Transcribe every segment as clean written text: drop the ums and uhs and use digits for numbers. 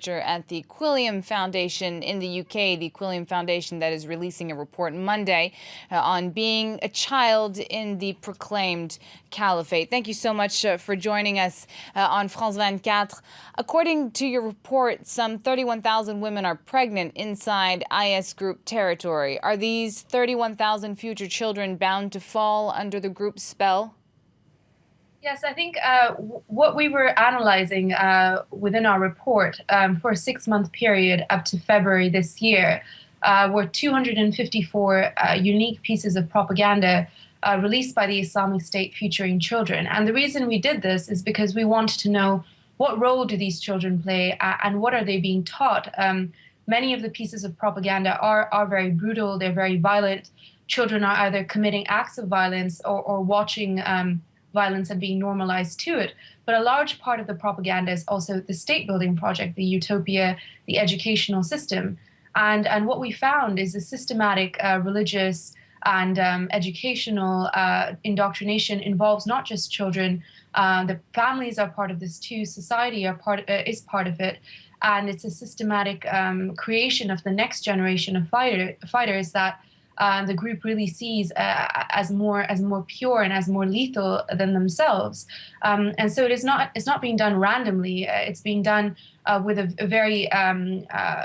At the Quilliam Foundation in the UK, the Quilliam Foundation that is releasing a report Monday on being a child in the proclaimed caliphate. Thank you so much for joining us on France 24. According to your report, some 31,000 women are pregnant inside IS group territory. Are these 31,000 future children bound to fall under the group's spell? Yes, I think what we were analyzing within our report for a 6-month period up to February this year were 254 unique pieces of propaganda released by the Islamic State featuring children. And the reason we did this is because we wanted to know what role do these children play and what are they being taught. Many of the pieces of propaganda are very brutal, they're very violent. Children are either committing acts of violence or watching violence and being normalized to it. But a large part of the propaganda is also the state building project, the utopia, the educational system. And what we found is a systematic religious and educational indoctrination involves not just children. The families are part of this too. Society is part of it. And it's a systematic creation of the next generation of fighters that the group really sees as more pure and as more lethal than themselves, and so it's not being done randomly. It's being done with a very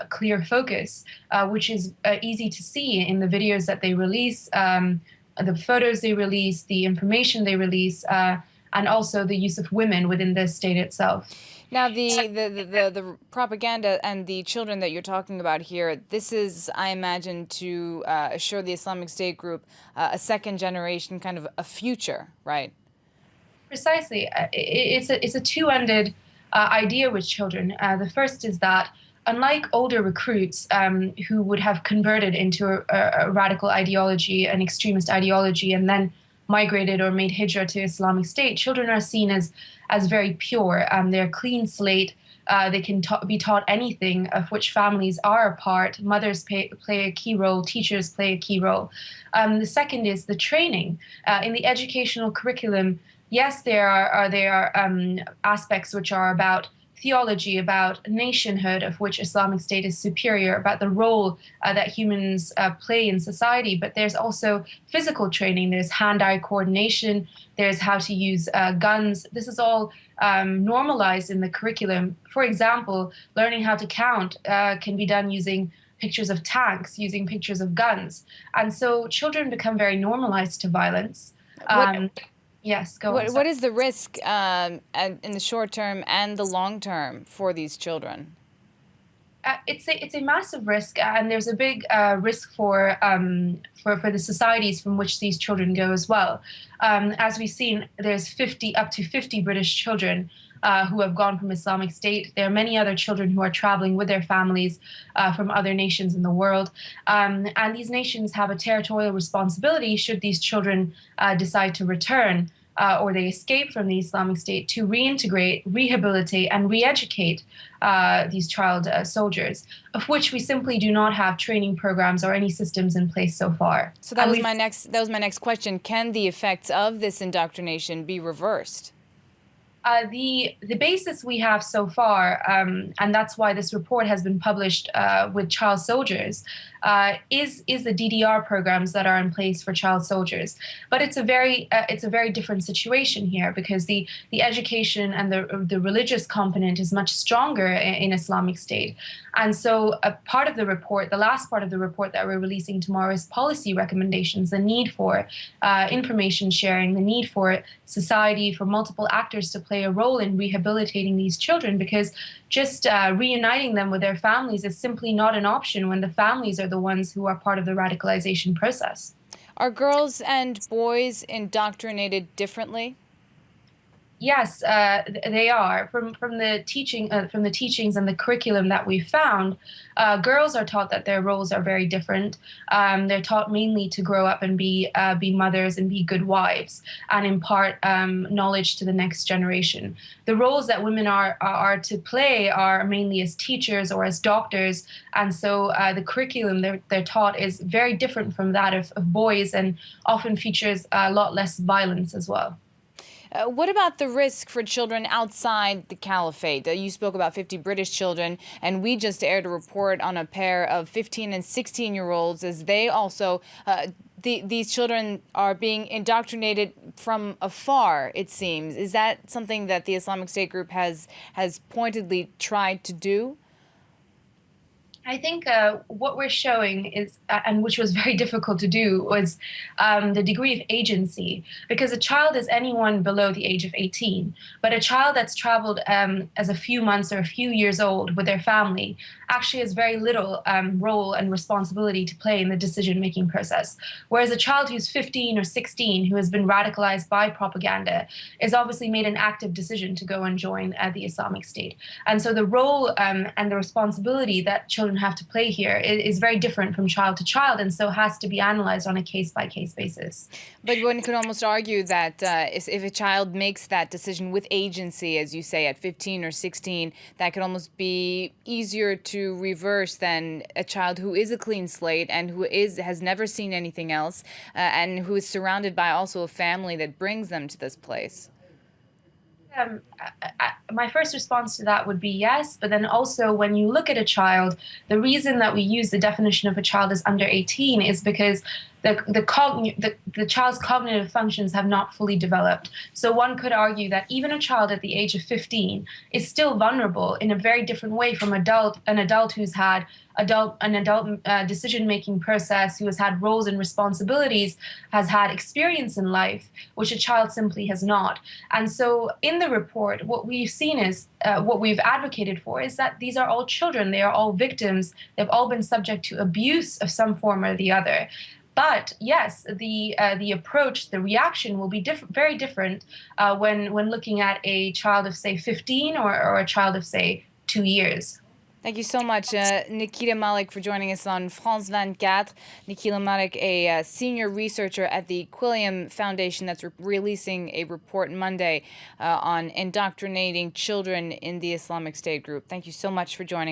clear focus, which is easy to see in the videos that they release, the photos they release, the information they release, and also the use of women within the state itself. Now, the propaganda and the children that you're talking about here, this is, I imagine, to assure the Islamic State Group a second generation, kind of a future, right? Precisely. It's a two-ended idea with children. The first is that unlike older recruits who would have converted into a radical ideology, an extremist ideology, and then migrated or made hijrah to Islamic State, children are seen as very pure. They're clean slate. They can be taught anything of which families are a part. Mothers play a key role. Teachers play a key role. The second is the training in the educational curriculum. Yes, there are aspects which are about theology, about nationhood, of which Islamic State is superior, about the role that humans play in society. But there's also physical training. There's hand-eye coordination. There's how to use guns. This is all normalized in the curriculum. For example, learning how to count can be done using pictures of tanks, using pictures of guns. And so children become very normalized to violence. Yes, go on. What is the risk in the short term and the long term for these children? It's a massive risk, and there's a big risk for the societies from which these children go as well. As we've seen, there's up to 50 British children who have gone from Islamic State. There are many other children who are traveling with their families from other nations in the world. And these nations have a territorial responsibility should these children decide to return or they escape from the Islamic State to reintegrate, rehabilitate, and re-educate these child soldiers, of which we simply do not have training programs or any systems in place so far. So that was my next question. Can the effects of this indoctrination be reversed? The basis we have so far, and that's why this report has been published with child soldiers, is the DDR programs that are in place for child soldiers. But it's a very different situation here because the education and the religious component is much stronger in Islamic State. And so a part of the report, the last part of the report that we're releasing tomorrow, is policy recommendations, the need for information sharing, the need for society, for multiple actors to play a role in rehabilitating these children, because just reuniting them with their families is simply not an option when the families are the ones who are part of the radicalization process. Are girls and boys indoctrinated differently? Yes, they are. From the teachings and the curriculum that we found, girls are taught that their roles are very different. They're taught mainly to grow up and be mothers and be good wives and impart knowledge to the next generation. The roles that women are to play are mainly as teachers or as doctors, and so the curriculum they're taught is very different from that of boys and often features a lot less violence as well. What about the risk for children outside the caliphate? You spoke about 50 British children, and we just aired a report on a pair of 15 and 16-year-olds as they also these children are being indoctrinated from afar, it seems. Is that something that the Islamic State Group has pointedly tried to do? I think what we're showing is, and which was very difficult to do, was the degree of agency. Because a child is anyone below the age of 18, but a child that's traveled as a few months or a few years old with their family actually has very little role and responsibility to play in the decision-making process. Whereas a child who's 15 or 16 who has been radicalized by propaganda is obviously made an active decision to go and join the Islamic State. And so the role and the responsibility that children have to play here is very different from child to child, and so has to be analyzed on a case-by-case basis. But one could almost argue that if a child makes that decision with agency, as you say, at 15 or 16, that could almost be easier to reverse than a child who is a clean slate and who has never seen anything else and who is surrounded by also a family that brings them to this place. My first response to that would be yes, but then also when you look at a child, the reason that we use the definition of a child as under 18 is because the child's cognitive functions have not fully developed. So one could argue that even a child at the age of 15 is still vulnerable in a very different way from an adult who's had an adult decision-making process, who has had roles and responsibilities, has had experience in life, which a child simply has not. And so in the report, what we've seen is, what we've advocated for is that these are all children, they are all victims, they've all been subject to abuse of some form or the other. But yes, the approach, the reaction will be very different when looking at a child of, say, 15 or a child of, say, 2 years. Thank you so much, Nikita Malik, for joining us on France 24. Nikita Malik, a senior researcher at the Quilliam Foundation that's releasing a report Monday on indoctrinating children in the Islamic State Group. Thank you so much for joining us.